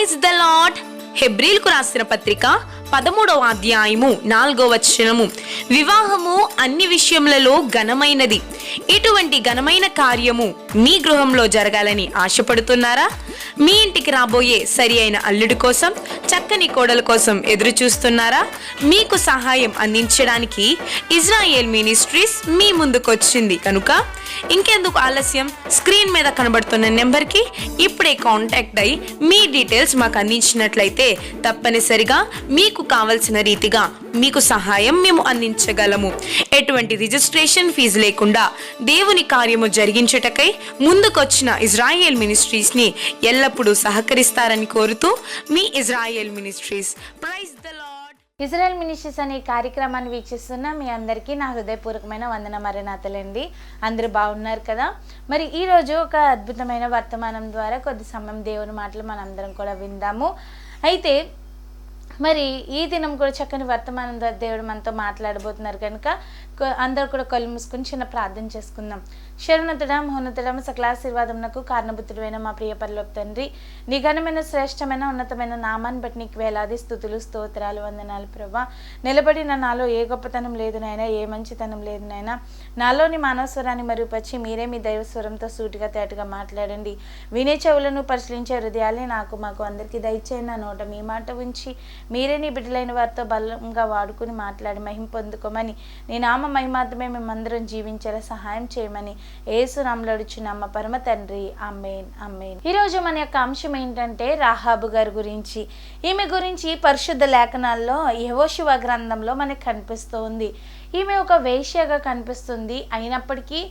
Praise the lord. హెబ్రీలకు రాసిన పత్రిక 13వ అధ్యాయము 4వ వచనము, వివాహము అన్ని విషయములలో ఘనమైనది. ఇటువంటి ఘనమైన కార్యము మీ గృహంలో జరగాలని ఆశపడుతున్నారా? మీ ఇంటికి రాబోయే సరి అయిన అల్లుడి కోసం, చక్కని కోడల కోసం ఎదురు చూస్తున్నారా? మీకు సహాయం అందించడానికి ఇజ్రాయేల్ మినిస్ట్రీస్ మీ ముందుకొచ్చింది కనుక ఇంకెందుకు ఆలస్యం? స్క్రీన్ మీద కనబడుతున్న నెంబర్కి ఇప్పుడే కాంటాక్ట్ అయ్యి మీ డీటెయిల్స్ మాకు అందించినట్లయితే తప్పనిసరిగా మీకు కావలసిన రీతిగా మీకు సహాయం మేము అందించగలము. ఎటువంటి రిజిస్ట్రేషన్ ఫీజు లేకుండా దేవుని కార్యము జరిగించుటకై ముందుకొచ్చిన ఇజ్రాయేల్ మినిస్ట్రీస్ ని ఎల్లప్పుడూ సహకరిస్తారని కోరుతూ మీ Israel ministries. Praise the Lord. Israel ministries అనే కార్యక్రమాన్ని వీక్షిస్తున్న మీ అందరికీ నా హృదయపూర్వకమైన వందన మరణాతలండి. అందరూ బాగున్నారు కదా? మరి ఈరోజు ఒక అద్భుతమైన వర్తమానం ద్వారా కొద్ది సమయం దేవుని మాటలు మనందరం కూడా విందాము. అయితే మరి ఈ దినం కూడా చక్కని వర్తమానం ద్వారా దేవుడు మనతో మాట్లాడబోతున్నారు కనుక అందరూ కూడా కళ్ళు మూసుకుని చిన్న ప్రార్థన చేసుకుందాం. శరణుతుడా, మహోన్నతుడా, సకలాశీర్వాదమునకు కారణభూతుడైన మా ప్రియ పరలోక తండ్రి, నీ ఘనమైన శ్రేష్టమైన ఉన్నతమైన నామాన్ని బట్టి నీకు వేలాది స్తుతులు, స్తోత్రాలు, వందనాలు ప్రభా. నిలబడిన నాలో ఏ గొప్పతనం లేదు నాయనా, ఏ మంచితనం లేదు నాయనా. నాలోని మానవస్వరాన్ని మరుగుపరిచి మీరే మీ దైవస్వరంతో సూటిగా తేటగా మాట్లాడండి. వినే చెవులను పరిశీలించే హృదయాలే నాకు మాకు అందరికీ దయచేయండి. నా నోట మీ మాట ఉంచి మీరే నీ బిడ్డలైన వారితో బలంగా వాడుకుని మాట్లాడి మహిమ పొందుకోమని, నీ నామ మహిమార్థమే మేమందరం జీవించేలా సహాయం చేయమని యేసు నామములో అడుగుచున్నాము పరమ తండ్రి, ఆమేన్ ఆమేన్. ఈరోజు మన యొక్క అంశం ఏంటంటే రాహాబు గారి గురించి. ఈమె గురించి పరిశుద్ధ లేఖనాల్లో యెహోషువ గ్రంథంలో మనకు కనిపిస్తూ ఉంది. ఈమె ఒక వేశ్యగా కనిపిస్తుంది. అయినప్పటికీ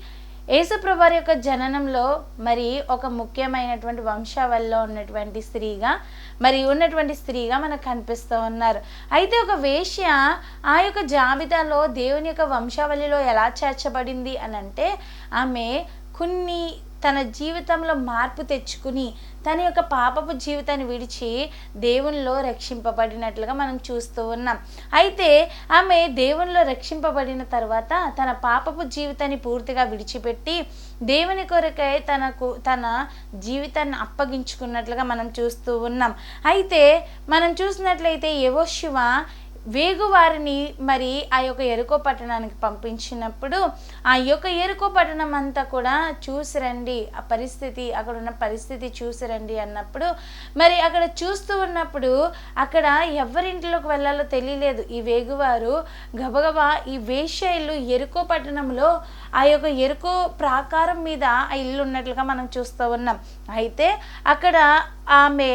యేసుప్రభువారి యొక్క జననంలో మరి ఒక ముఖ్యమైనటువంటి వంశావళిలో ఉన్నటువంటి స్త్రీగా మనకు కనిపిస్తూ ఉన్నారు. అయితే ఒక వేశ్య ఆ యొక్క జాబితాలో దేవుని యొక్క వంశావళిలో ఎలా చేర్చబడింది అని అంటే, ఆమె తన జీవితంలో మార్పు తెచ్చుకుని తన యొక్క పాపపు జీవితాన్ని విడిచి దేవునిలో రక్షింపబడినట్లుగా మనం చూస్తూ ఉన్నాం. అయితే ఆమె దేవునిలో రక్షింపబడిన తర్వాత తన పాపపు జీవితాన్ని పూర్తిగా విడిచిపెట్టి దేవుని కొరకై తన జీవితాన్ని అప్పగించుకున్నట్లుగా మనం చూస్తూ ఉన్నాం. అయితే మనం చూసినట్లయితే యెహోషువ వేగువారిని మరి ఆ యొక్క యెరికో పట్టణానికి పంపించినప్పుడు ఆ యొక్క యెరికో పట్టణం అంతా కూడా చూసి రండి, ఆ పరిస్థితి అక్కడ ఉన్న పరిస్థితి చూసి రండి అన్నప్పుడు మరి అక్కడ చూస్తూ ఉన్నప్పుడు అక్కడ ఎవరింట్లోకి వెళ్ళాలో తెలియలేదు. ఈ వేగువారు గబగబా ఈ వేశ్య ఇల్లు యెరికో పట్టణంలో ఆ యొక్క యెరికో ప్రాకారం మీద ఆ ఇల్లు ఉన్నట్లుగా మనం చూస్తూ ఉన్నాం. అయితే అక్కడ ఆమె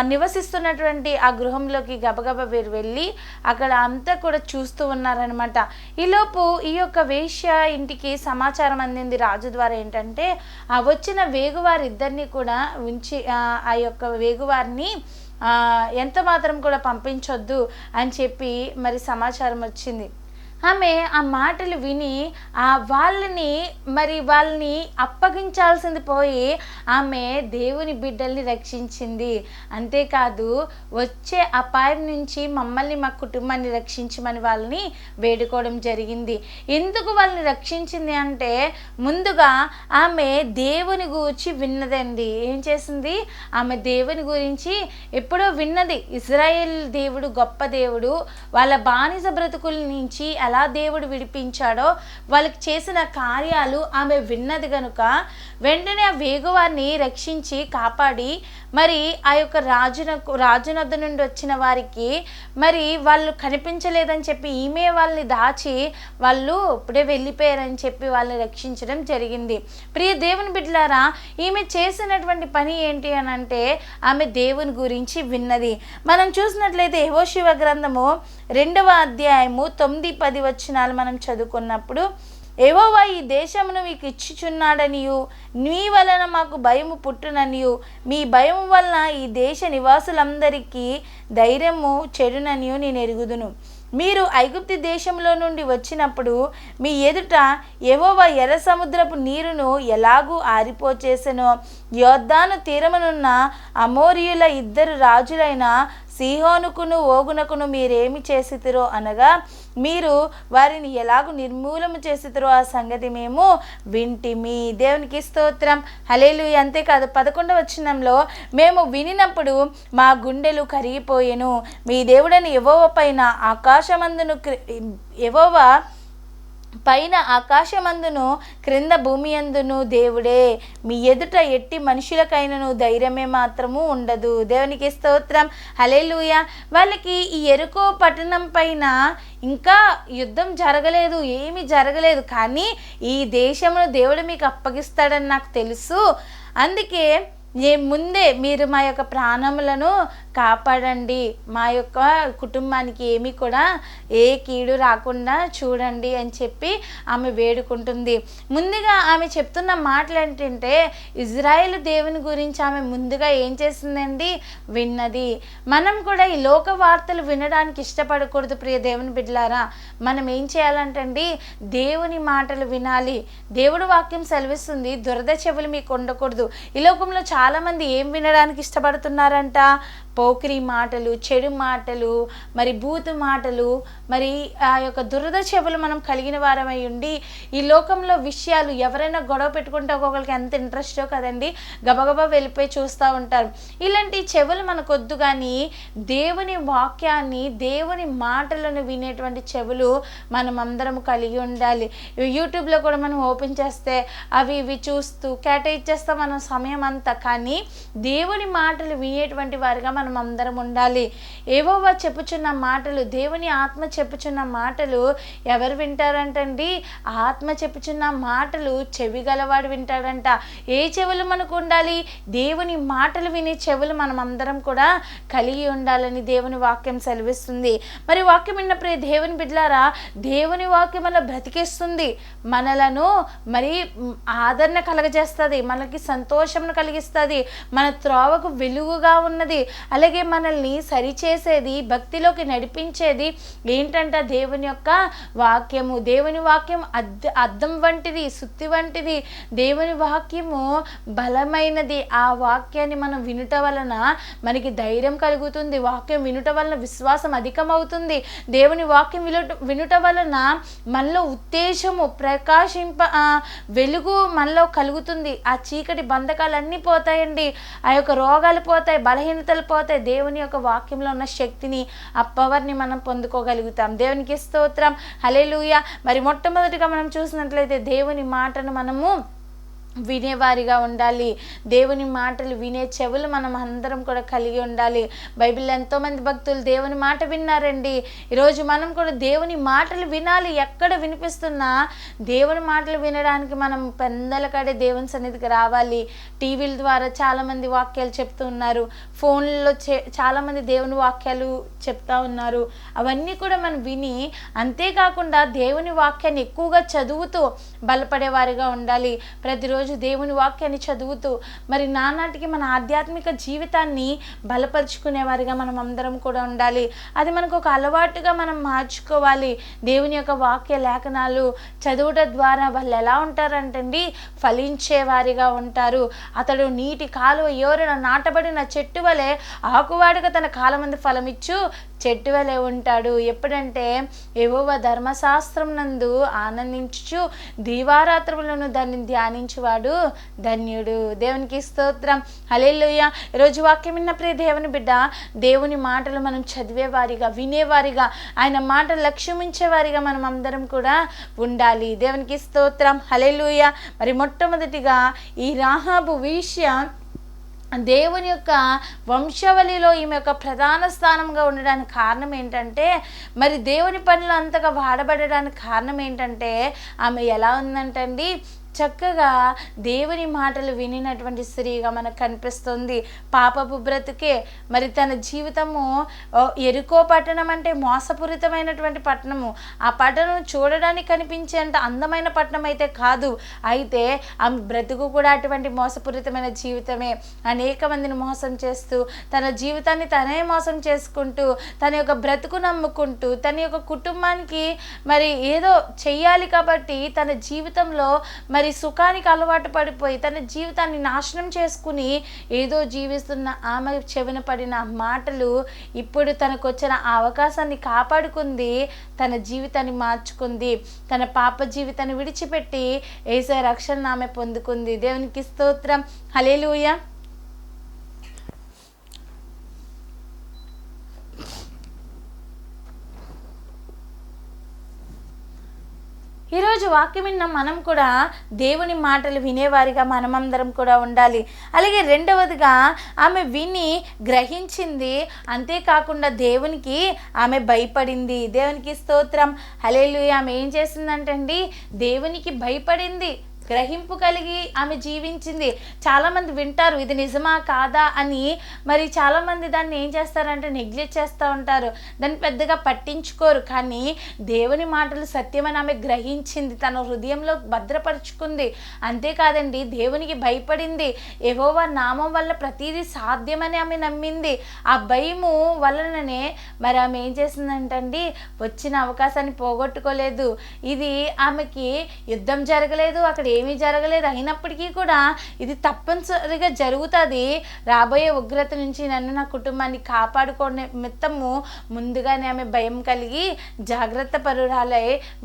నివసిస్తున్నటువంటి ఆ గృహంలోకి గబగబా వీరు వెళ్ళి అక్కడ అంతా కూడా చూస్తూ ఉన్నారనమాట. ఈలోపు ఈ యొక్క వేశ్య ఇంటికి సమాచారం అందింది రాజు ద్వారా. ఏంటంటే ఆ వచ్చిన వేగువారిద్దరిని కూడా ఉంచి ఆ యొక్క వేగువారిని ఎంత మాత్రం కూడా పంపించొద్దు అని చెప్పి మరి సమాచారం వచ్చింది. ఆమె ఆ మాటలు విని వాళ్ళని అప్పగించాల్సింది పోయి ఆమె దేవుని బిడ్డల్ని రక్షించింది. అంతేకాదు వచ్చే అపాయం నుంచి మమ్మల్ని, మా కుటుంబాన్ని రక్షించమని వాళ్ళని వేడుకోవడం జరిగింది. ఎందుకు వాళ్ళని రక్షించింది అంటే ముందుగా ఆమె దేవుని గురించి విన్నదండి. ఏం చేసింది? ఆమె దేవుని గురించి ఎప్పుడో విన్నది. ఇజ్రాయేల్ దేవుడు గొప్ప దేవుడు, వాళ్ళ బానిస బ్రతుకుల నుంచి ఎలా దేవుడు విడిపించాడో, వాళ్ళకి చేసిన కార్యాలు ఆమె విన్నది కనుక వెంటనే ఆ వేగువారిని రక్షించి కాపాడి మరి ఆ యొక్క రాజునొద్ద నుండి వచ్చిన వారికి మరి వాళ్ళు కనిపించలేదని చెప్పి ఈమె వాళ్ళని దాచి వాళ్ళు ఇప్పుడే వెళ్ళిపోయారని చెప్పి వాళ్ళని రక్షించడం జరిగింది. ప్రియ దేవుని బిడ్డలారా, ఈమె చేసినటువంటి పని ఏంటి అని అంటే ఆమె దేవుని గురించి విన్నది. మనం చూసినట్లయితే యెహోషువ గ్రంథము 2వ అధ్యాయము 9-10 వచనాలు మనం చదువుకున్నప్పుడు, యెహోవా ఈ దేశమును మీకు ఇచ్చుచున్నాడనియు నీ వలన మాకు భయము పుట్టుననియు మీ భయము వలన ఈ దేశ నివాసులందరికీ ధైర్యము చెడుననియు నేను ఎరుగుదును. మీరు ఐగుప్తు దేశంలో నుండి వచ్చినప్పుడు మీ ఎదుట యెహోవా ఎర్ర సముద్రపు నీరును ఎలాగూ ఆరిపోచేసెనో, యొర్దాను తీరమునున్న అమోరీయుల 2 రాజులైన సీహోనుకును ఓగునకును మీరేమి చేసితిరో అనగా మీరు వారిని ఎలాగూ నిర్మూలము చేసితిరో ఆ సంగతి మేము వింటిమి. దేవునికి స్తోత్రం, హల్లెలూయా. అంతేకాదు 11వ వచనంలో మేము వినినప్పుడు మా గుండెలు కరిగిపోయెను. మీ దేవుడని యెహోవా పైన ఆకాశమందును యెహోవా పైన ఆకాశమందును క్రింద భూమి అందును దేవుడే. మీ ఎదుట ఎట్టి మనుషులకైనను ధైర్యమే మాత్రము ఉండదు. దేవునికి స్తోత్రం, హల్లెలూయా. వాళ్ళకి ఈ యెరికో పట్టణం పైన ఇంకా యుద్ధం జరగలేదు, ఏమీ జరగలేదు. కానీ ఈ దేశమును దేవుడు మీకు అప్పగిస్తాడని నాకు తెలుసు. అందుకే ముందే మీరు మా యొక్క ప్రాణములను కాపాడండి, మా యొక్క కుటుంబానికి ఏమీ కూడా ఏ కీడు రాకుండా చూడండి అని చెప్పి ఆమె వేడుకుంటుంది. ముందుగా ఆమె చెప్తున్న మాటలు ఏంటంటే ఇజ్రాయేలు దేవుని గురించి ఆమె ముందుగా ఏం చేసిందండి? విన్నది. మనం కూడా ఈ లోక వార్తలు వినడానికి ఇష్టపడకూడదు ప్రియ దేవుని బిడ్డలారా. మనం ఏం చేయాలంటండి? దేవుని మాటలు వినాలి. దేవుడు వాక్యం సెలవిస్తుంది, దురద చెవులు మీకు ఉండకూడదు. ఈ లోకంలో చాలామంది ఏం వినడానికి ఇష్టపడుతున్నారంట? పోకిరి మాటలు, చెడు మాటలు, మరి బూతు మాటలు, మరి ఆ యొక్క దురద చెవులు మనం కలిగిన వారమై ఉండి ఈ లోకంలో విషయాలు ఎవరైనా గొడవ పెట్టుకుంటే ఒక్కొక్కరికి ఎంత ఇంట్రెస్టో కదండి, గబగబా వెళ్ళిపోయి చూస్తూ ఉంటారు. ఇలాంటి చెవులు మనకొద్దు. కానీ దేవుని వాక్యాన్ని, దేవుని మాటలను వినేటువంటి చెవులు మనం అందరం కలిగి ఉండాలి. యూట్యూబ్లో కూడా మనం ఓపెన్ చేస్తే అవి ఇవి చూస్తూ కేటాయించేస్తాం మనం సమయం అంతా. కానీ దేవుని మాటలు వినేటువంటి వారిగా మనం అందరం ఉండాలి. యెహోవా చెప్పుచున్న మాటలు, దేవుని ఆత్మ చెప్పుచున్న మాటలు ఎవరు వింటారంటండి? ఆత్మ చెప్పుచున్న మాటలు చెవి గలవాడు వింటాడంట. ఏ చెవులు మనకు ఉండాలి? దేవుని మాటలు వినే చెవులు మనం అందరం కూడా కలిగి ఉండాలని దేవుని వాక్యం సెలవిస్తుంది. మరి వాక్యం విన్నప్పుడు దేవుని బిడ్డలారా, దేవుని వాక్యం వల్ల బ్రతికిస్తుంది, మనలను మరి ఆదరణ కలగజేస్తుంది, మనకి సంతోషంను కలిగిస్తుంది, మన త్రోవకు వెలుగుగా ఉన్నది. అలాగే మనల్ని సరిచేసేది, భక్తిలోకి నడిపించేది ఏంటంట? దేవుని యొక్క వాక్యము. దేవుని వాక్యం అద్దం వంటిది, సుత్తి వంటిది. దేవుని వాక్యము బలమైనది. ఆ వాక్యాన్ని మనం వినుట వలన మనకి ధైర్యం కలుగుతుంది. వాక్యం వినుట వలన విశ్వాసం అధికమవుతుంది. దేవుని వాక్యం వినుట వలన మనలో ఉత్తేజము వెలుగు మనలో కలుగుతుంది. ఆ చీకటి బంధకాలన్నీ పోతాయండి. ఆ యొక్క రోగాలు పోతాయి, బలహీనతలు పోతాయి. దేవుని యొక్క వాక్యంలో ఉన్న శక్తిని, ఆ పవర్ని మనం పొందుకోగలుగుతాం. దేవునికి స్తోత్రం, హల్లెలూయా. మరి మొట్టమొదటిగా మనం చూసినట్లయితే దేవుని మాటను మనము వినేవారిగా ఉండాలి. దేవుని మాటలు వినే చెవులు మనం అందరం కూడా కలిగి ఉండాలి. బైబిల్లో ఎంతోమంది భక్తులు దేవుని మాట విన్నారండి. ఈరోజు మనం కూడా దేవుని మాటలు వినాలి. ఎక్కడ వినిపిస్తున్నా దేవుని మాటలు వినడానికి మనం పెందల కాడే దేవుని సన్నిధికి రావాలి. టీవీల ద్వారా చాలామంది వాక్యాలు చెప్తూ ఉన్నారు, ఫోన్లలో చాలామంది దేవుని వాక్యాలు చెప్తా ఉన్నారు. అవన్నీ కూడా మనం విని, అంతేకాకుండా దేవుని వాక్యాన్ని ఎక్కువగా చదువుతూ బలపడేవారిగా ఉండాలి. ప్రతిరోజు దేవుని వాక్యాన్ని చదువుతూ మరి నానాటికి మన ఆధ్యాత్మిక జీవితాన్ని బలపరుచుకునేవారిగా మనం అందరం కూడా ఉండాలి. అది మనకు ఒక అలవాటుగా మనం మార్చుకోవాలి. దేవుని యొక్క వాక్య లేఖనాలు చదువుట ద్వారా వాళ్ళు ఎలా ఉంటారంటండి? ఫలించేవారిగా ఉంటారు. అతడు నీటి కాలువ యోరన నాటబడిన చెట్టు వలె ఆకువాడుగా తన కాలమందు ఫలమిచ్చు చెట్టు వలె ఉంటాడు. ఎప్పుడంటే యెహోవా ధర్మశాస్త్రం నందు ఆనందించు దీవారాత్రములను దాన్ని ధ్యానించువాడు ధన్యుడు. దేవునికి స్తోత్రం, హల్లెలూయా. ఈరోజు వాక్యం విన్న ప్రియ దేవుని బిడ్డ, దేవుని మాటలు మనం చదివేవారిగా, వినేవారిగా, ఆయన మాటలు లక్ష్యమించేవారిగా మనం అందరం కూడా ఉండాలి. దేవునికి స్తోత్రం, హల్లెలూయా. మరి మొట్టమొదటిగా ఈ రాహాబు వేశ్య దేవుని యొక్క వంశావళిలో ఈమె యొక్క ప్రధాన స్థానంగా ఉండడానికి కారణం ఏంటంటే, మరి దేవుని పనులు అంతగా వాడబడడానికి కారణం ఏంటంటే, ఆమె ఎలా ఉందంటండి? చక్కగా దేవుని మాటలు వినినటువంటి స్త్రీగా మనకు కనిపిస్తుంది. పాపపు బ్రతుకే. మరి తన జీవితము, యెరికో పట్టణం అంటే మోసపూరితమైనటువంటి పట్టణము. ఆ పట్టణం చూడడానికి కనిపించేంత అందమైన పట్టణం అయితే కాదు. అయితే ఆమె బ్రతుకు కూడా అటువంటి మోసపూరితమైన జీవితమే. అనేక మందిని మోసం చేస్తూ, తన జీవితాన్ని తనే మోసం చేసుకుంటూ, తన యొక్క బ్రతుకు నమ్ముకుంటూ, తన యొక్క కుటుంబానికి మరి ఏదో చెయ్యాలి కాబట్టి తన జీవితంలో మరి మరి సుఖానికి అలవాటు పడిపోయి తన జీవితాన్ని నాశనం చేసుకుని ఏదో జీవిస్తున్న ఆమె చెవిన పడిన మాటలు ఇప్పుడు తనకు వచ్చిన ఆ అవకాశాన్ని కాపాడుకుంది, తన జీవితాన్ని మార్చుకుంది, తన పాప జీవితాన్ని విడిచిపెట్టి యేసయ్య రక్షణ ఆమె పొందుకుంది. దేవునికి స్తోత్రం. హల్లెలూయా. ఈరోజు వాక్యం విన్న మనం కూడా దేవుని మాటలు వినేవారిగా మనమందరం కూడా ఉండాలి. అలాగే రెండవదిగా ఆమె విని గ్రహించింది, అంతేకాకుండా దేవునికి ఆమె భయపడింది. దేవునికి స్తోత్రం. హల్లెలూయా. ఆమె ఏం చేసిందంటే అండి, దేవునికి భయపడింది, గ్రహింపు కలిగి ఆమె జీవించింది. చాలామంది వింటారు ఇది నిజమా కాదా అని, మరి చాలామంది దాన్ని ఏం చేస్తారంటే నెగ్లెక్ట్ చేస్తూ ఉంటారు, దాన్ని పెద్దగా పట్టించుకోరు. కానీ దేవుని మాటలు సత్యమని ఆమె గ్రహించింది, తన హృదయంలో భద్రపరుచుకుంది. అంతేకాదండి, దేవునికి భయపడింది. యెహోవా నామం వల్ల ప్రతిదీ సాధ్యమని ఆమె నమ్మింది. ఆ భయము వలననే మరి ఆమె ఏం చేసిందంటండి, వచ్చిన అవకాశాన్ని పోగొట్టుకోలేదు. ఇది ఆమెకి యుద్ధం జరగలేదు, అక్కడ ఏమీ జరగలేదు, అయినప్పటికీ కూడా ఇది తప్పనిసరిగా జరుగుతుంది, రాబోయే ఉగ్రత నుంచి నన్ను నా కుటుంబాన్ని కాపాడుకునే మిత్తము ముందుగానే ఆమె భయం కలిగి జాగ్రత్త పరురాలై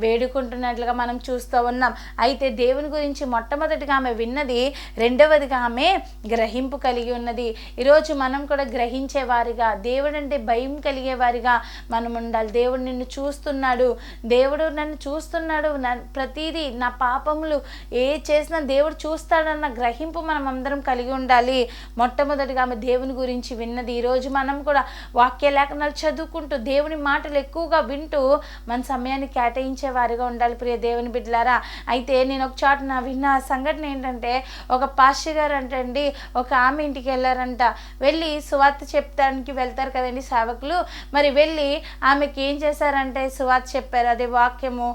వేడుకుంటున్నట్లుగా మనం చూస్తూ ఉన్నాం. అయితే దేవుని గురించి మొట్టమొదటిగా ఆమె విన్నది, రెండవదిగా ఆమె గ్రహింపు కలిగి ఉన్నది. ఈరోజు మనం కూడా గ్రహించే వారిగా, దేవుడు అంటే భయం కలిగే వారిగా మనం ఉండాలి. దేవుడు నిన్ను చూస్తున్నాడు, దేవుడు నన్ను చూస్తున్నాడు, ప్రతిదీ నా పాపములు ఏ చేసినా దేవుడు చూస్తాడన్న గ్రహింపు మనం అందరం కలిగి ఉండాలి. మొట్టమొదటిగా ఆమె దేవుని గురించి విన్నది. ఈరోజు మనం కూడా వాక్య లేఖనాలు చదువుకుంటూ దేవుని మాటలు ఎక్కువగా వింటూ మన సమయాన్ని కేటాయించే వారిగా ఉండాలి ప్రియ దేవుని బిడ్డలారా. అయితే నేను ఒక చోట విన్న సంఘటన ఏంటంటే, ఒక పాస్టర్ గారు అంటండి ఒక ఆమె ఇంటికి వెళ్ళారంట. వెళ్ళి సువార్త చెప్తానికి వెళ్తారు కదండి సేవకులు. మరి వెళ్ళి ఆమెకి ఏం చేశారంటే సువార్త చెప్పారు, అదే వాక్యము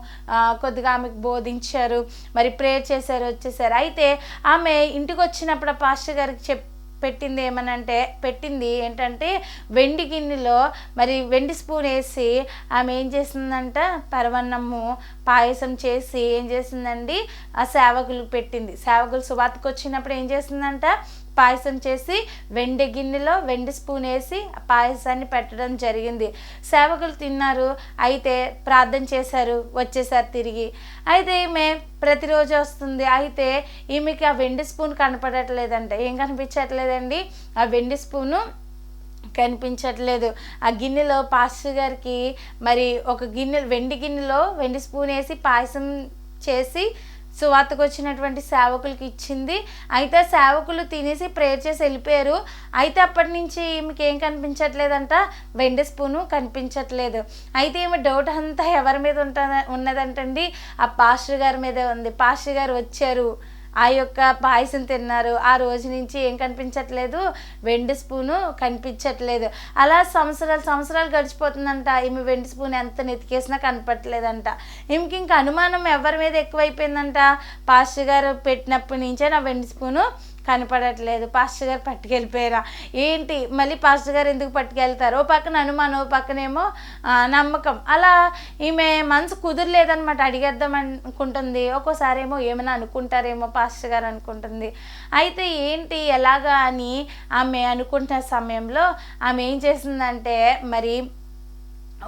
కొద్దిగా ఆమెకు బోధించారు, మరి ప్రేయర్ చేశారు, వచ్చేసారు. అయితే ఆమె ఇంటికి వచ్చినప్పుడు ఆ పాస్టర్ గారికి పెట్టింది ఏంటంటే వెండి గిన్నెలో మరి వెండి స్పూన్ వేసి ఆమె ఏం చేసిందంట, పరవన్నము పాయసం చేసి ఏం చేసిందండి ఆ సేవకులకు పెట్టింది. సేవకులు సువార్తకు వచ్చినప్పుడు ఏం చేసిందంట, పాయసం చేసి వెండి గిన్నెలో వెండి స్పూన్ వేసి పాయసాన్ని పెట్టడం జరిగింది. సేవకులు తిన్నారు, అయితే ప్రార్థన చేశారు, వచ్చేసారు తిరిగి. అయితే ఈమె ప్రతిరోజు వస్తుంది. అయితే ఈమెకి ఆ వెండి స్పూన్ కనపడట్లేదంట. ఏం కనిపించట్లేదండి, ఆ వెండి స్పూను కనిపించట్లేదు. ఆ గిన్నెలో పాస్టర్ గారికి మరి ఒక వెండి గిన్నెలో వెండి స్పూన్ వేసి పాయసం చేసి సువార్తకు వచ్చినటువంటి సేవకులకి ఇచ్చింది. అయితే సేవకులు తినేసి ప్రేయర్ చేసి వెళ్ళిపోయారు. అయితే అప్పటి నుంచి ఈమెకి ఏం కనిపించట్లేదంట, వెండి స్పూను కనిపించట్లేదు. అయితే ఈమె డౌట్ అంతా ఎవరి మీద ఉన్నదంటండి, ఆ పాస్టర్ గారి మీదే ఉంది. పాస్టర్ గారు వచ్చారు, ఆ యొక్క పాయసం తిన్నారు, ఆ రోజు నుంచి ఏం కనిపించట్లేదు, వెండి స్పూను కనిపించట్లేదు. అలా సంవత్సరాలు గడిచిపోతుందంట. ఈమె వెండి స్పూన్ ఎంత నెతికేసినా కనపట్లేదంట. ఈమెకి ఇంకా అనుమానం ఎవరి మీద ఎక్కువైపోయిందంట, పాస్టర్ గారు పెట్టినప్పటి నుంచే నా వెండి స్పూను కనపడట్లేదు, పాస్టర్ గారు పట్టుకెళ్ళిపోయారా ఏంటి, మళ్ళీ పాస్టర్ గారు ఎందుకు పట్టుకెళ్తారు, ఓ పక్కన అనుమానం, ఓ పక్కనేమో నమ్మకం. అలా ఈమె మనసు కుదరలేదనమాట, అడిగేద్దాం అనుకుంటుంది. ఒక్కోసారి ఏమో ఏమైనా అనుకుంటారేమో పాస్టర్ గారు అనుకుంటుంది. అయితే ఏంటి ఎలాగా అని ఆమె అనుకుంటున్న సమయంలో ఆమె ఏం చేసిందంటే, మరి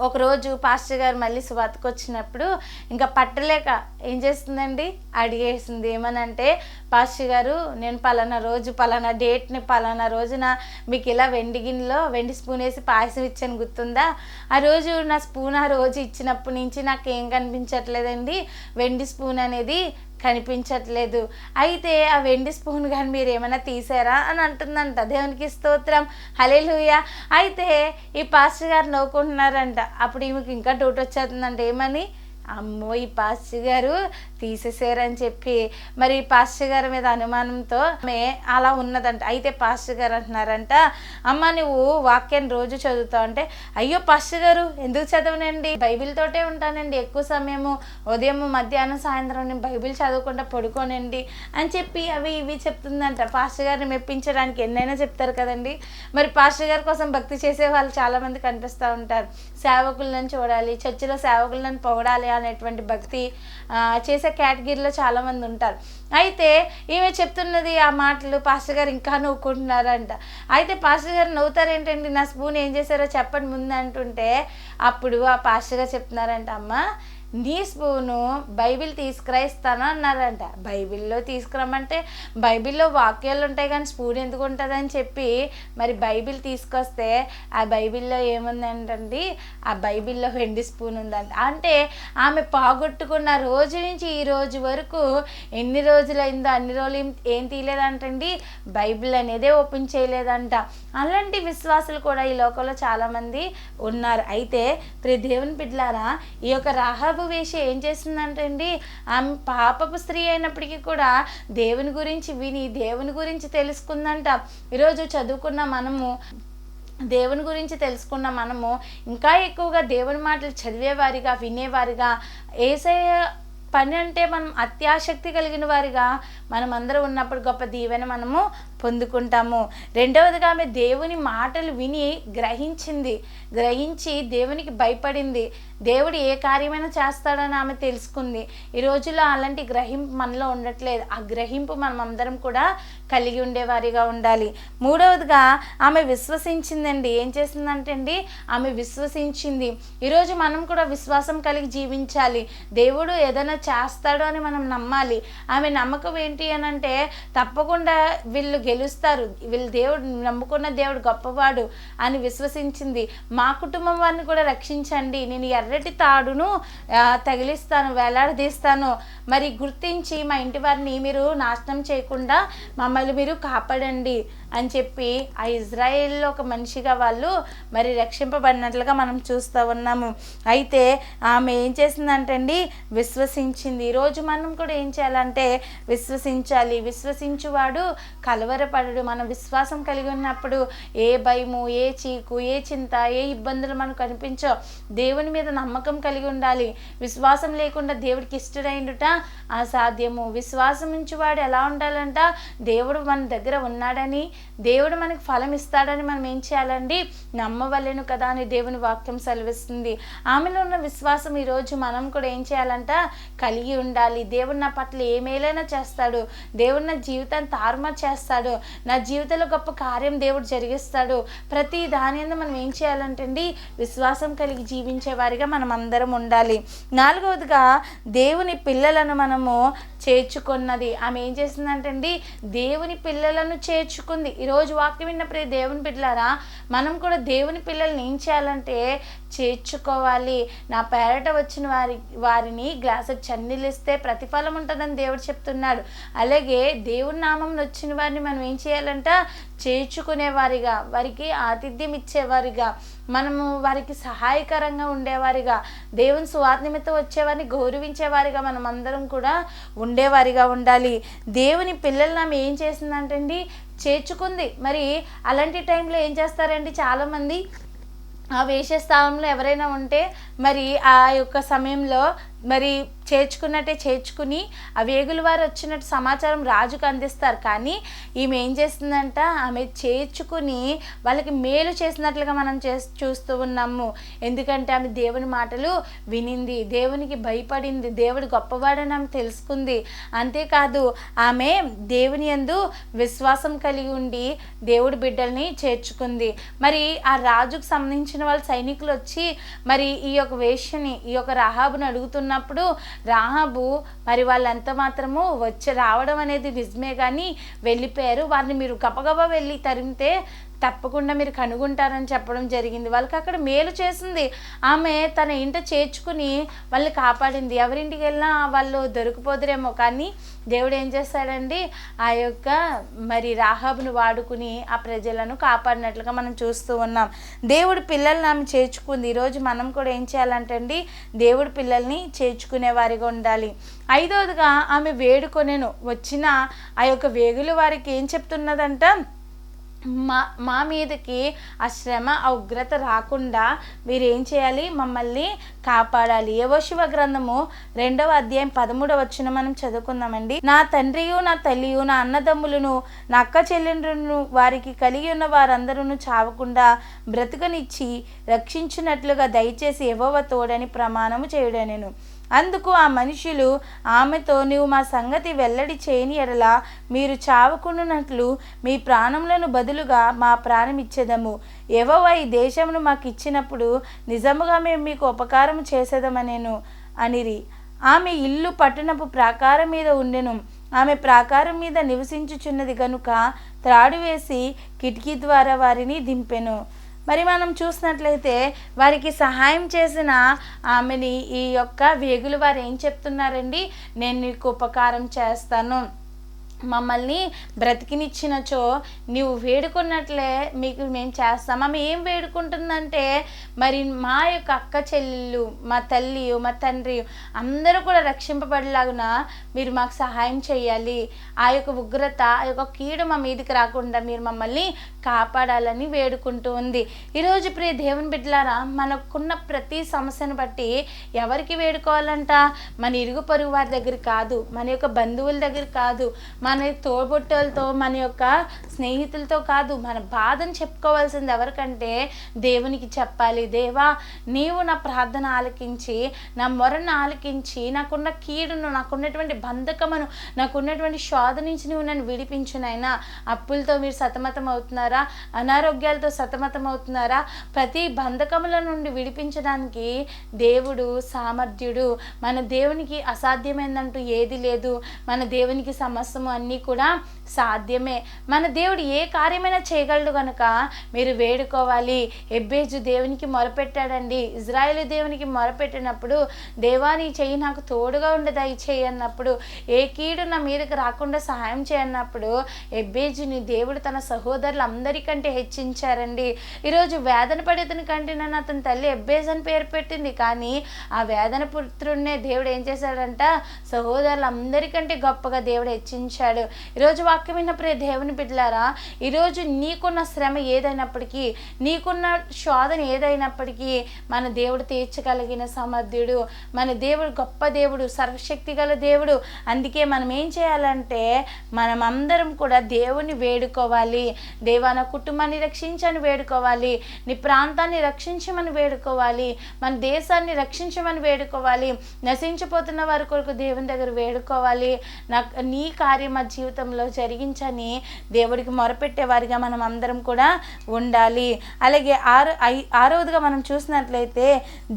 ఒకరోజు పాస్టర్ గారు మళ్ళీ సువార్తకు వచ్చినప్పుడు ఇంకా పట్టలేక ఏం చేస్తుందండి, అడిగేసింది. ఏమనంటే, పాస్టర్ గారు నేను పలానా రోజు పలానా డేట్ని పలానా రోజున మీకు ఇలా వెండి గిన్నెలో వెండి స్పూన్ వేసి పాయసం ఇచ్చాను గుర్తుందా, ఆ రోజు నా స్పూన్ ఆ రోజు ఇచ్చినప్పటి నుంచి నాకు ఏం కనిపించట్లేదండి, వెండి స్పూన్ అనేది కనిపించట్లేదు. అయితే ఆ వెండి స్పూన్ కానీ మీరు ఏమైనా తీసారా అని అంటుందంట. దేవునికి స్తోత్రం. హల్లెలూయా. అయితే ఈ పాస్టర్ గారు నవ్వుకుంటున్నారంట. అప్పుడు ఈమెకి ఇంకా డౌట్ వచ్చేస్తుందంట. ఏమని, అమ్మో ఈ పాస్టర్ గారు తీసేసారని చెప్పి మరి పాస్టర్ గారి మీద అనుమానంతో ఆమె అలా ఉన్నదంట. అయితే పాస్టర్ గారు అంటున్నారంట, అమ్మ నువ్వు వాక్యాన్ని రోజు చదువుతావు అంటే, అయ్యో పాస్టర్ గారు ఎందుకు చదవనండి, బైబిల్ తోటే ఉంటానండి, ఎక్కువ సమయము ఉదయం మధ్యాహ్నం సాయంత్రం నేను బైబిల్ చదవకుండా పడుకోనండి అని చెప్పి అవి ఇవి చెప్తుందంట. పాస్టర్ గారిని మెప్పించడానికి ఎన్నైనా చెప్తారు కదండి. మరి పాస్టర్ గారి కోసం భక్తి చేసే వాళ్ళు చాలామంది కనిపిస్తూ ఉంటారు. సేవకులను చూడాలి, చర్చిలో సేవకులను పొగడాలి అనేటువంటి భక్తి చేసే కేటగిరీలో చాలామంది ఉంటారు. అయితే ఈమె చెప్తున్నది ఆ మాటలు పాస్టర్ గారు ఇంకా నవ్వుకుంటున్నారంట. అయితే పాస్టర్ గారు నవ్వుతారేంటండి, నా స్పూన్ ఏం చేశారో చెప్పండి ముందు అంటుంటే అప్పుడు ఆ పాస్టర్ గారు చెప్తున్నారంట, అమ్మ నీ స్పూను బైబిల్ తీసుకురాయిస్తాను అన్నారంట. బైబిల్లో తీసుకురమ్మంటే బైబిల్లో వాక్యాలు ఉంటాయి కానీ స్పూన్ ఎందుకు ఉంటుందని చెప్పి మరి బైబిల్ తీసుకొస్తే ఆ బైబిల్లో ఏముందంటండి, ఆ బైబిల్లో వెండి స్పూన్ ఉందంట. అంటే ఆమె పోగొట్టుకున్న రోజు నుంచి ఈ రోజు వరకు ఎన్ని రోజులైందో అన్ని రోజులు ఏం తీయలేదంటండి, బైబిల్ అనేదే ఓపెన్ చేయలేదంట. అలాంటి విశ్వాసులు కూడా ఈ లోకంలో చాలామంది ఉన్నారు. అయితే ప్రియ దేవుని బిడ్డలారా, ఈ యొక్క రాహాబు వేషి ఏం చేస్తుందంటండి, ఆమె పాపపు స్త్రీ అయినప్పటికీ కూడా దేవుని గురించి విని దేవుని గురించి తెలుసుకుందంట. ఈరోజు చదువుకున్న మనము, దేవుని గురించి తెలుసుకున్న మనము ఇంకా ఎక్కువగా దేవుని మాటలు చదివేవారిగా వినేవారిగా, యేసయ్య పని అంటే మనం అత్యాసక్తి కలిగిన వారిగా మనం అందరూ ఉన్నప్పుడు గొప్ప దీవెన మనము పొందుకుంటాము. రెండవదిగా ఆమె దేవుని మాటలు విని గ్రహించి దేవునికి భయపడింది. దేవుడు ఏ కార్యమైనా చేస్తాడని ఆమె తెలుసుకుంది. ఈ రోజుల్లో అలాంటి గ్రహింపు మనలో ఉండట్లేదు. ఆ గ్రహింపు మనం అందరం కూడా కలిగి ఉండేవారిగా ఉండాలి. మూడవదిగా ఆమె విశ్వసించిందండి. ఏం చేసిందంటే అండి, ఆమె విశ్వసించింది. ఈరోజు మనం కూడా విశ్వాసం కలిగి జీవించాలి. దేవుడు ఏదైనా చేస్తాడు అని మనం నమ్మాలి. ఆమె నమ్మకం ఏంటి అని అంటే, తప్పకుండా వీళ్ళు గెలుస్తారు, వీళ్ళు దేవుడు నమ్ముకున్న దేవుడు గొప్పవాడు అని విశ్వసించింది. మా కుటుంబం వారిని కూడా రక్షించండి, నేను ఎర్రటి తాడును తగిలిస్తాను, వేలాడదీస్తాను, మరి గుర్తించి మా ఇంటి వారిని మీరు నాశనం చేయకుండా మమ్మల్ని మీరు కాపాడండి అని చెప్పి ఆ ఇజ్రాయేల్లో ఒక మనిషిగా వాళ్ళు మరి రక్షింపబడినట్లుగా మనం చూస్తూ ఉన్నాము. అయితే ఆమె ఏం చేసిందంటే అండి, విశ్వసించింది. ఈరోజు మనం కూడా ఏం చేయాలంటే విశ్వసించాలి. విశ్వసించువాడు కలవరపడడు. మనం విశ్వాసం కలిగి ఉన్నప్పుడు ఏ భయము, ఏ చీకు, ఏ చింత, ఏ ఇబ్బందులు మనకు కనిపించో. దేవుని మీద నమ్మకం కలిగి ఉండాలి. విశ్వాసం లేకుండా దేవుడికి ఇష్టడైండుట అసాధ్యము. విశ్వాసం ఉంచువాడు ఎలా ఉండాలంట, దేవుడు మన దగ్గర ఉన్నాడని, దేవుడు మనకు ఫలం ఇస్తాడని మనం ఏం చేయాలండి, నమ్మవలెను కదా అని దేవుని వాక్యం సెలవిస్తుంది. ఆమెలో ఉన్న విశ్వాసం ఈరోజు మనం కూడా ఏం చేయాలంట, కలిగి ఉండాలి. దేవుడు నా పట్ల ఏమేలైనా చేస్తాడు, దేవుడు నా జీవితాన్ని తారుమారు చేస్తాడు, నా జీవితంలో గొప్ప కార్యం దేవుడు జరిగిస్తాడు. ప్రతి దాని మీద మనం ఏం చేయాలంటే అండి, విశ్వాసం కలిగి జీవించే వారిగా మనం అందరం ఉండాలి. నాలుగవదిగా దేవుని పిల్లలను మనము చేర్చుకున్నది. ఆమె ఏం చేసిందంటే అండి, దేవుని పిల్లలను చేర్చుకుంది. ఈరోజు వాక్యం విన్నప్పుడు దేవుని బిడ్డలారా, మనం కూడా దేవుని పిల్లల్ని ఏం చేయాలంటే చేర్చుకోవాలి. నా పేరట వచ్చిన వారిని గ్లాసు చన్నీళ్ళు ఇస్తే ప్రతిఫలం ఉంటుందని దేవుడు చెప్తున్నాడు. అలాగే దేవుని నామం వచ్చిన వారిని మనం ఏం చేయాలంట, చేర్చుకునేవారిగా, వారికి ఆతిథ్యం ఇచ్చేవారిగా, మనము వారికి సహాయకరంగా ఉండేవారిగా, దేవుని సువార్త నిమిత్తం వచ్చేవారిని గౌరవించేవారిగా మనం అందరం కూడా ఉండేవారిగా ఉండాలి. దేవుని పిల్లల్ని ఆమె ఏం చేసిందంటే అండి, చేర్చుకుంది. మరి అలాంటి టైంలో ఏం చేస్తారండి, చాలామంది ఆ వేష స్థానంలో ఎవరైనా ఉంటే మరి ఆ యొక్క సమయంలో మరి చేర్చుకున్నట్టే చేర్చుకుని ఆ వేగుల వారు వచ్చినట్టు సమాచారం రాజుకు అందిస్తారు. కానీ ఈమె ఏం చేస్తుందంట, ఆమె చేర్చుకుని వాళ్ళకి మేలు చేసినట్లుగా మనం చూస్తూ ఉన్నాము. ఎందుకంటే ఆమె దేవుని మాటలు వినింది, దేవునికి భయపడింది, దేవుడు గొప్పవాడని ఆమె తెలుసుకుంది. అంతేకాదు ఆమె దేవుని యందు విశ్వాసం కలిగి ఉండి దేవుడి బిడ్డల్ని చేర్చుకుంది. మరి ఆ రాజుకు సంబంధించిన వాళ్ళ సైనికులు వచ్చి మరి ఈ యొక్క వేష్యని, ఈ యొక్క రాహాబుని అడుగుతున్నప్పుడు రాహాబు మరి వాళ్ళంత మాత్రము రావడం అనేది నిజమే కానీ వెళ్ళిపోయారు. వారిని మీరు గబగబా వెళ్ళి తరిమితే తప్పకుండా మీరు కనుగొంటారని చెప్పడం జరిగింది. వాళ్ళకి అక్కడ మేలు చేసింది. ఆమె తన ఇంట చేర్చుకుని వాళ్ళని కాపాడింది. ఎవరింటికి వెళ్ళినా వాళ్ళు దొరికిపోదురేమో, కానీ దేవుడు ఏం చేస్తాడండి, ఆ యొక్క మరి రాహాబును వాడుకుని ఆ ప్రజలను కాపాడినట్లుగా మనం చూస్తూ ఉన్నాం. దేవుడి పిల్లల్ని ఆమె చేర్చుకుంది. ఈరోజు మనం కూడా ఏం చేయాలంటే అండి, దేవుడి పిల్లల్ని చేర్చుకునే వారిగా ఉండాలి. ఐదవదిగా ఆమె వేడుకొనెను. వచ్చిన ఆ యొక్క వేగుల వారికి ఏం చెప్తున్నదంట, మా మీదకి ఆ శ్రమ, ఆ ఉగ్రత రాకుండా మీరేం చేయాలి, మమ్మల్ని కాపాడాలి. యెహోషువ గ్రంథము 2వ అధ్యాయం 13వ వచనం మనం చదువుకుందామండి. నా తండ్రియు, నా తల్లియు, నా అన్నదమ్ములను, నా అక్క చెల్లెండ్రులను, వారికి కలిగి ఉన్న వారందరూ చావకుండా బ్రతుకనిచ్చి రక్షించినట్లుగా దయచేసి యెహోవా తోడని ప్రమాణము చేయుడనెను. అందుకు ఆ మనుషులు ఆమెతో, నీవు మా సంగతి వెల్లడి చేయని ఎడల మీరు చావకుండునట్లు మీ ప్రాణములను బదులుగా మా ప్రాణం ఇచ్చేదము. యెహోవా ఈ దేశమును మాకు ఇచ్చినప్పుడు నిజముగా మేము మీకు ఉపకారం చేసేదమనేను అనిరి. ఆమె ఇల్లు పట్టణపు ప్రాకారం మీద ఉండెను. ఆమె ప్రాకారం మీద నివసించుచున్నది గనుక త్రాడు వేసి కిటికీ ద్వారా వారిని దింపెను. మరి మనం చూసినట్లయితే వారికి సహాయం చేసిన ఆమెని ఈ యొక్క వేగులు వారు ఏం చెప్తున్నారండి, నేను నీకు ఉపకారం చేస్తాను, మమ్మల్ని బ్రతికినిచ్చినచో నీవు వేడుకున్నట్లే మీకు మేము చేస్తాం. ఆమె ఏం వేడుకుంటుందంటే, మరి మా యొక్క అక్క చెల్లెళ్ళు, మా తల్లి, మా తండ్రి అందరూ కూడా రక్షింపబడేలాగున మీరు మాకు సహాయం చేయాలి. ఆ యొక్క ఉగ్రత, ఆ యొక్క కీడు మా మీదకి రాకుండా మీరు మమ్మల్ని కాపాడాలని వేడుకుంటూ ఉంది. ఈరోజు ప్రియ దేవుని బిడ్డలారా, మనకున్న ప్రతి సమస్యను బట్టి ఎవరికి వేడుకోవాలంట? మన ఇరుగు పొరుగు వారి దగ్గర కాదు, మన యొక్క బంధువుల దగ్గర కాదు, మన తోబుట్టులతో, మన యొక్క స్నేహితులతో కాదు. మన బాధను చెప్పుకోవాల్సింది ఎవరికంటే దేవునికి చెప్పాలి. దేవా, నీవు నా ప్రార్థన ఆలకించి, నా మొరను ఆలకించి, నాకున్న కీడును, నాకున్నటువంటి బంధకమును, నాకున్నటువంటి శోధ నుంచి నువ్వు నన్ను విడిపించునైనా. అప్పులతో మీరు సతమతం అవుతున్నారా? అనారోగ్యాలతో సతమతం అవుతున్నారా? ప్రతి బంధకముల నుండి విడిపించడానికి దేవుడు సామర్థ్యుడు. మన దేవునికి అసాధ్యమైందంటూ ఏది లేదు. మన దేవునికి సమస్తము అన్నీ కూడా సాధ్యమే. మన దేవుడు ఏ కార్యమైనా చేయగలడు కనుక మీరు వేడుకోవాలి. ఎబ్బేజు దేవునికి మొరపెట్టాడండి. ఇజ్రాయేలు దేవునికి మొరపెట్టినప్పుడు, దేవా నీ చెయ్యి నాకు తోడుగా ఉండి దయచేయి అన్నప్పుడు, ఏ కీడు నా మీదకి రాకుండా సహాయం చేయన్నప్పుడు ఎబ్బేజుని దేవుడు తన సహోదరులు అందరికంటే హెచ్చించారండి. ఈరోజు వేదన పడితని కంటే నన్ను అతని తల్లి ఎబ్బేజ్ అని పేరు పెట్టింది, కానీ ఆ వేదన పుత్రుడినే దేవుడు ఏం చేశాడంట? సహోదరులు అందరికంటే గొప్పగా దేవుడు హెచ్చించాడు. ఈరోజు వాక్యమైన ప్రియ దేవుని బిడ్డలారా, ఈరోజు నీకున్న శ్రమ ఏదైనప్పటికీ, నీకున్న శోధన ఏదైనప్పటికీ మన దేవుడు తీర్చగలిగిన సమర్థుడు. మన దేవుడు గొప్ప దేవుడు, సర్వశక్తి గల దేవుడు. అందుకే మనం ఏం చేయాలంటే, మనం అందరం కూడా దేవుని వేడుకోవాలి. దేవా నా కుటుంబాన్ని రక్షించని వేడుకోవాలి, నీ ప్రాంతాన్ని రక్షించమని వేడుకోవాలి, మన దేశాన్ని రక్షించమని వేడుకోవాలి, నశించిపోతున్న వారి కొరకు దేవుని దగ్గర వేడుకోవాలి. నాకు నీ కార్యం మా జీవితంలో జరిగించని దేవుడికి మొరపెట్టే వారిగా మనం అందరం కూడా ఉండాలి. అలాగే ఆరవదిగా మనం చూసినట్లయితే,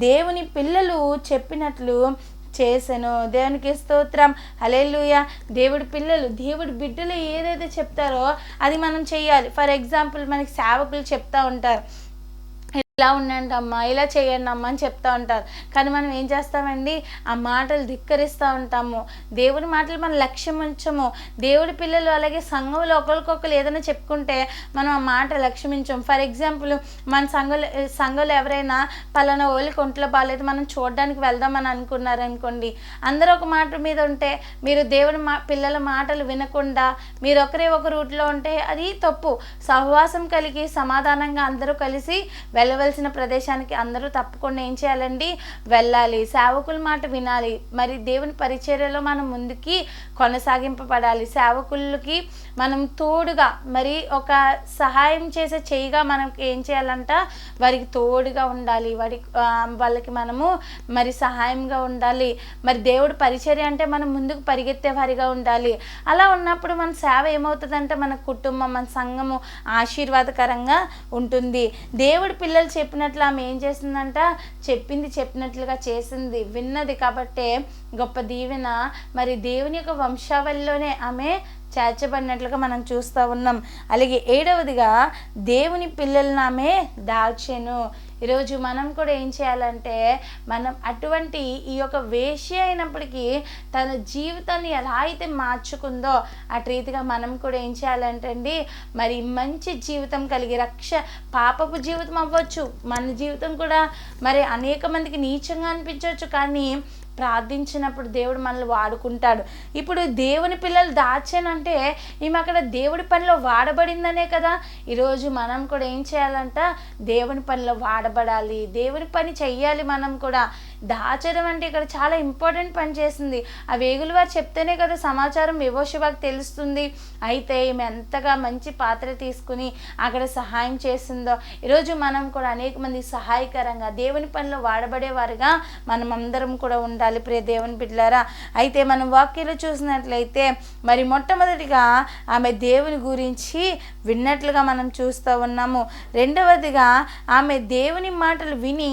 దేవుని పిల్లలు చెప్పినట్లు చేసెను. దేవునికి స్తోత్రం, హల్లెలూయా. దేవుడి పిల్లలు, దేవుడి బిడ్డలు ఏదైతే చెప్తారో అది మనం చెయ్యాలి. ఫర్ ఎగ్జాంపుల్, మనకి సేవకులు చెప్తా ఉంటారు, ఇలా ఉండండి అమ్మా, ఇలా చేయండి అమ్మ అని చెప్తా ఉంటారు. కానీ మనం ఏం చేస్తామండి? ఆ మాటలు ధిక్కరిస్తూ ఉంటాము. దేవుని మాటలు మనం లక్ష్యం ఉంచము. దేవుడి పిల్లలు అలాగే సంఘంలో ఒకరికొకరు ఏదైనా చెప్పుకుంటే మనం ఆ మాట లక్ష్యమించము. ఫర్ ఎగ్జాంపుల్, మన సంఘంలో ఎవరైనా పలానా వాళ్ళకి ఒంట్లో బాగాలేదు, మనం చూడడానికి వెళ్దామని అనుకున్నారనుకోండి, అందరూ ఒక మాట మీద ఉంటే, మీరు దేవుని పిల్లల మాటలు వినకుండా మీరు ఒకరే ఒక రూట్లో ఉంటే అది తప్పు. సహవాసం కలిగి సమాధానంగా అందరూ కలిసి వెళ్ళవలసిన ప్రదేశానికి అందరూ తప్పకుండా ఏం చేయాలండి? వెళ్ళాలి. సేవకుల మాట వినాలి. మరి దేవుని పరిచర్యలో మనం ముందుకి కొనసాగింపబడాలి. సేవకులకి మనం తోడుగా, మరి ఒక సహాయం చేసే చేయిగా మనం ఏం చేయాలంట? వారికి తోడుగా ఉండాలి. వాళ్ళకి మనము మరి సహాయంగా ఉండాలి. మరి దేవుడు పరిచర్య అంటే మనం ముందుకు పరిగెత్తే వారిగా ఉండాలి. అలా ఉన్నప్పుడు మన సేవ ఏమవుతుందంటే, మన కుటుంబం, మన సంఘము ఆశీర్వాదకరంగా ఉంటుంది. దేవుడి పిల్లలు చెప్పినట్లు ఆమె ఏం చేసిందంట? చెప్పినట్లుగా చేసింది, విన్నది. కాబట్టే గొప్ప దీవెన మరి దేవుని యొక్క వంశావళిలోనే ఆమె చేర్చబడినట్లుగా మనం చూస్తూ ఉన్నాం. అలాగే 7వదిగా, దేవుని పిల్లలను ఆమె దాచెను. ఈరోజు మనం కూడా ఏం చేయాలంటే, మనం అటువంటి ఈ యొక్క వేశ్య అయినప్పటికీ తన జీవితాన్ని ఎలా అయితే మార్చుకుందో అటు రీతిగా మనం కూడా ఏం చేయాలంటే అండి, మరి మంచి జీవితం కలిగి, పాపపు జీవితం అవ్వచ్చు, మన జీవితం కూడా మరి అనేక మందికి నీచంగా అనిపించవచ్చు, కానీ ప్రార్థించినప్పుడు దేవుడు మనల్ని వాడుకుంటాడు. ఇప్పుడు దేవుని పిల్లలు దాచానంటే ఈమె అక్కడ దేవుడి పనిలో వాడబడిందనే కదా. ఈరోజు మనం కూడా ఏం చేయాలంట? దేవుని పనిలో వాడబడాలి, దేవుని పని చెయ్యాలి. మనం కూడా దాచడం అంటే ఇక్కడ చాలా ఇంపార్టెంట్ పని చేసింది. ఆ వేగుల వారు చెప్తేనే కదా సమాచారం యెహోషువకు తెలుస్తుంది. అయితే ఈమె ఎంతగా మంచి పాత్ర తీసుకుని అక్కడ సహాయం చేసిందో, ఈరోజు మనం కూడా అనేక మంది సహాయకరంగా దేవుని పనిలో వాడబడేవారుగా మనం అందరం కూడా ఉండాలి ప్రియ దేవుని బిడ్డలారా. అయితే మనం వాక్యంలో చూసినట్లయితే మరి మొట్టమొదటిగా ఆమె దేవుని గురించి విన్నట్లుగా మనం చూస్తూ ఉన్నాము. రెండవదిగా ఆమె దేవుని మాటలు విని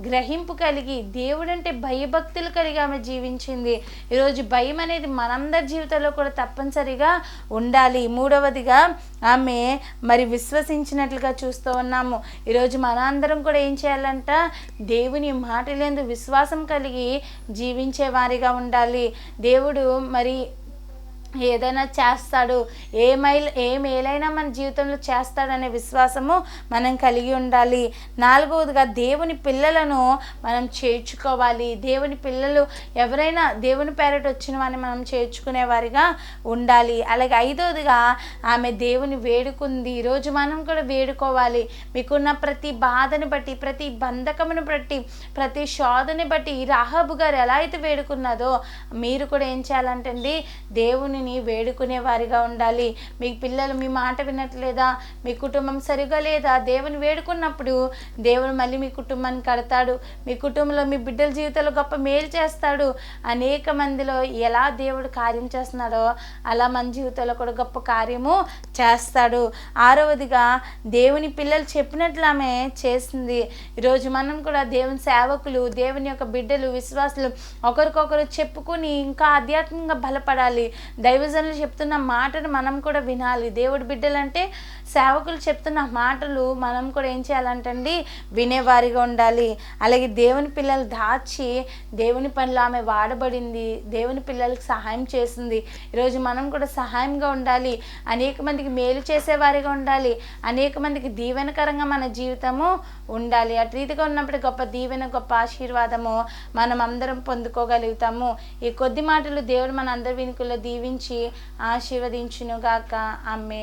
గ్రహింపు కలిగి దేవుడంటే భయభక్తులు కలిగి ఆమె జీవించింది. ఈరోజు భయం అనేది మనందరి జీవితంలో కూడా తప్పనిసరిగా ఉండాలి. మూడవదిగా ఆమె మరి విశ్వసించినట్లుగా చూస్తూ ఉన్నాము. ఈరోజు మనందరం కూడా ఏం చేయాలంట? దేవుని మాటలందు విశ్వాసం కలిగి జీవించే వారిగా ఉండాలి. దేవుడు మరి ఏదైనా చేస్తాడు, ఏ మేలైనా మన జీవితంలో చేస్తాడనే విశ్వాసము మనం కలిగి ఉండాలి. నాలుగవదిగా దేవుని పిల్లలను మనం చేర్చుకోవాలి. దేవుని పిల్లలు ఎవరైనా దేవుని పేరట వచ్చిన వారిని మనం చేర్చుకునే వారిగా ఉండాలి. అలాగే ఐదవదిగా ఆమె దేవుని వేడుకుంది. ఈరోజు మనం కూడా వేడుకోవాలి. మీకున్న ప్రతి బాధని బట్టి, ప్రతి బంధకమును బట్టి, ప్రతి శోధని బట్టి రాహాబు గారు ఎలా అయితే వేడుకున్నదో మీరు కూడా ఏం చేయాలంటండి? దేవుని వేడుకునే వారిగా ఉండాలి. మీ పిల్లలు మీ మాట వినట్లేదా, మీ కుటుంబం సరిగా లేదా, దేవుని వేడుకున్నప్పుడు దేవుడు మళ్ళీ మీ కుటుంబాన్ని కడతాడు. మీ కుటుంబంలో మీ బిడ్డల జీవితంలో గొప్ప మేలు చేస్తాడు. అనేక మందిలో ఎలా దేవుడు కార్యం చేస్తున్నాడో అలా మన జీవితంలో కూడా గొప్ప కార్యము చేస్తాడు. ఆరవదిగా దేవుని పిల్లలు చెప్పినట్లు ఆమె చేసింది. ఈరోజు మనం కూడా దేవుని సేవకులు, దేవుని యొక్క బిడ్డలు, విశ్వాసులు ఒకరికొకరు చెప్పుకుని ఇంకా ఆధ్యాత్మికంగా బలపడాలి. దైవజనులు చెప్తున్న మాటను మనం కూడా వినాలి. దేవుడి బిడ్డలంటే సేవకులు చెప్తున్న మాటలు మనం కూడా ఏం చేయాలంటండి? వినేవారిగా ఉండాలి. అలాగే దేవుని పిల్లలు దాచి దేవుని పనిలో ఆమె వాడబడింది. దేవుని పిల్లలకు సహాయం చేసింది. ఈరోజు మనం కూడా సహాయంగా ఉండాలి. అనేక మందికి మేలు చేసేవారిగా ఉండాలి. అనేక మందికి దీవెనకరంగా మన జీవితము ఉండాలి. అటు రీతిగా ఉన్నప్పుడు గొప్ప దీవెన, గొప్ప ఆశీర్వాదము మనం అందరం పొందుకోగలుగుతాము. ఈ కొద్ది మాటలు దేవుడు మన అందరి వెనుకల్లో దీవించి ఆశీర్వదించునుగాక. ఆమె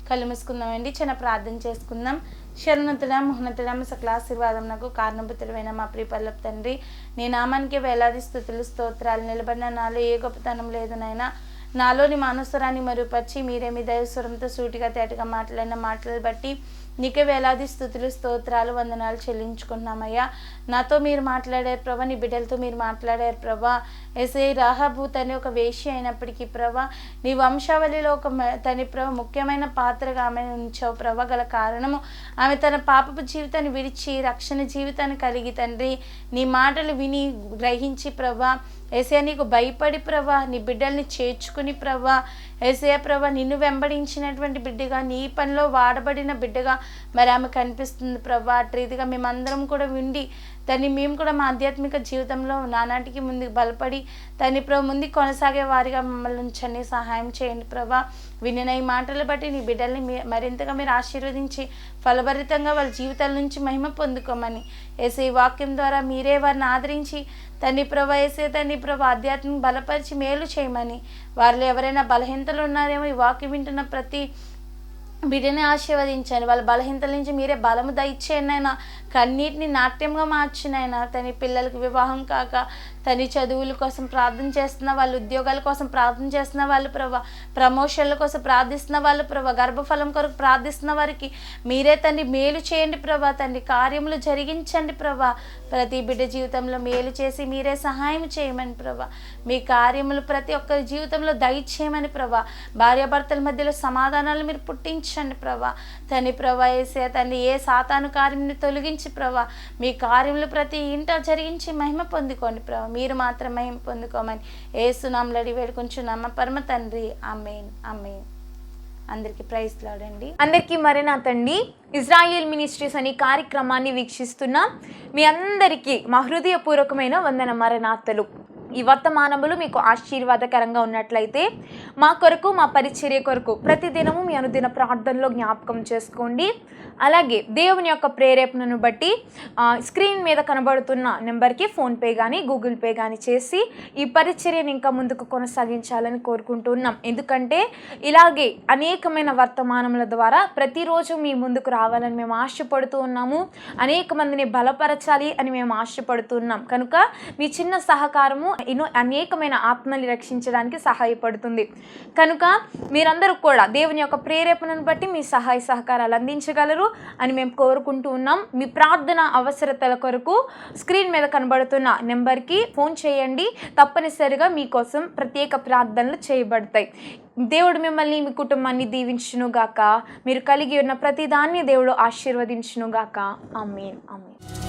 కళ్ళు మూసుకుందామండి, చిన్న ప్రార్థన చేసుకుందాం. శరణుతుడా మహోన్నతుడా సకల ఆశీర్వాదం నాకు కారణభూతుడైన మా ప్రియ పల్లపు తండ్రి, నీ నామానికి వేలాది స్తుతులు స్తోత్రాలు. నిలబడిన నాలో ఏ గొప్పతనం లేదు నాయనా. నాలోని మానసరాన్ని మరుపరిచి మీరే మీ దైవస్వరంతో సూటిగా తేటగా మాట్లాడిన మాటలు బట్టి నీకే వేలాది స్తుతులు స్తోత్రాలు వందనాలు చెల్లించుకున్నామయ్యా. నాతో మీరు మాట్లాడారు ప్రభా, నీ బిడ్డలతో మీరు మాట్లాడారు ప్రభా. ఎస్ఐ రాహాబు తని ఒక వేశ్య అయినప్పటికీ ప్రభా, నీ వంశావళిలో ఒక తని ప్రభా ముఖ్యమైన పాత్రగా ఆమె ఉంచావు ప్రభా. గల కారణము ఆమె తన పాపపు జీవితాన్ని విడిచి రక్షణ జీవితాన్ని కలిగి తండ్రి నీ మాటలు విని గ్రహించి ప్రభా, ఏసయ్య నీకు భయపడి ప్రభా నీ బిడ్డల్ని చేర్చుకుని ప్రభా, ఏసయ్య ప్రభా నిన్ను వెంబడించినటువంటి బిడ్డగా, నీ పనిలో వాడబడిన బిడ్డగా మరి ఆమె కనిపిస్తుంది ప్రభా. అటు రీతిగా మేమందరం కూడా ఉండి తన్ని మేము కూడా మా ఆధ్యాత్మిక జీవితంలో నానాటికి ముందుకు బలపడి తన్ని ప్రభు ముందుకు కొనసాగే వారిగా మమ్మల్ని ఉంచండి, సహాయం చేయండి ప్రభా. వినిన ఈ మాటలు బట్టి నీ బిడ్డల్ని మరింతగా మీరు ఆశీర్వదించి ఫలభరితంగా వాళ్ళ జీవితాల నుంచి మహిమ పొందుకోమని ఏసే ఈ వాక్యం ద్వారా మీరే వారిని ఆదరించి తన్ని ప్రభా ఏసే తన్ని ప్రభా ఆధ్యాత్మిక బలపరిచి మేలు చేయమని, వారిలో ఎవరైనా బలహీనతలు ఉన్నారేమో ఈ వాక్యం వింటున్న ప్రతి బిడ్డని ఆశీర్వదించండి. వాళ్ళ బలహీనతల నుంచి మీరే బలము దయచేయండి అయినా, కన్నీటిని నాట్యంగా మార్చినైనా. తన పిల్లలకు వివాహం కాక తన చదువుల కోసం ప్రార్థన చేస్తున్న వాళ్ళు, ఉద్యోగాల కోసం ప్రార్థన చేస్తున్న వాళ్ళు ప్రభా, ప్రమోషన్ల కోసం ప్రార్థిస్తున్న వాళ్ళు ప్రభా, గర్భఫలం కొరకు ప్రార్థిస్తున్న వారికి మీరే తండ్రి మేలు చేయండి ప్రభా. తండ్రి కార్యములు జరిగించండి ప్రభా. ప్రతి బిడ్డ జీవితంలో మేలు చేసి మీరే సహాయం చేయమని ప్రభా. మీ కార్యములు ప్రతి ఒక్కరి జీవితంలో దయచేయమని ప్రభా. భార్యాభర్తల మధ్యలో సమాధానాలు మీరు పుట్టించండి ప్రభా. తండ్రి ప్రభా ఏసే తండ్రి ఏ సాతాను కార్యముని తొలగించి ప్రభా, మీ కార్యములు ప్రతి ఇంట జరిగించి మహిమ పొందుకోండి ప్రభా. మీరు మాత్రం మహిమ పొందుకోమని యేసునామములో అడిగి వేడుకుంటున్నాము పరమ తండ్రి. ఆమేన్ ఆమేన్. అందరికీ ప్రైజ్ లార్డ్. అందరికీ మరణాతండి. ఇజ్రాయేల్ మినిస్ట్రీస్ అనే కార్యక్రమాన్ని వీక్షిస్తున్న మీ అందరికీ మా హృదయపూర్వకమైన వందన మరణాతలు. ఈ వర్తమానములు మీకు ఆశీర్వాదకరంగా ఉన్నట్లయితే మా కొరకు, మా పరిచర్య కొరకు ప్రతిదినము మీ అనుదిన ప్రార్థనలో జ్ఞాపకం చేసుకోండి. అలాగే దేవుని యొక్క ప్రేరేపణను బట్టి స్క్రీన్ మీద కనబడుతున్న నెంబర్కి ఫోన్పే కానీ గూగుల్ పే కానీ చేసి ఈ పరిచర్యను ఇంకా ముందుకు కొనసాగించాలని కోరుకుంటున్నాం. ఎందుకంటే ఇలాగే అనేకమైన వర్తమానముల ద్వారా ప్రతిరోజు మీ ముందుకు రావాలని మేము ఆశపడుతూ ఉన్నాము. అనేక మందిని బలపరచాలి అని మేము ఆశపడుతున్నాం. కనుక మీ చిన్న సహకారము అనేకమైన ఆత్మల్ని రక్షించడానికి సహాయపడుతుంది. కనుక మీరందరూ కూడా దేవుని యొక్క ప్రేరేపణను బట్టి మీ సహాయ సహకారాలు అందించగలరు అని మేము కోరుకుంటూ ఉన్నాం. మీ ప్రార్థన అవసరతల కొరకు స్క్రీన్ మీద కనబడుతున్న నెంబర్కి ఫోన్ చేయండి. తప్పనిసరిగా మీకోసం ప్రత్యేక ప్రార్థనలు చేయబడతాయి. దేవుడు మిమ్మల్ని, మీ కుటుంబాన్ని దీవించునుగాక. మీరు కలిగి ఉన్న ప్రతిదాన్ని దేవుడు ఆశీర్వదించునుగాక. ఆమేన్. ఆమేన్.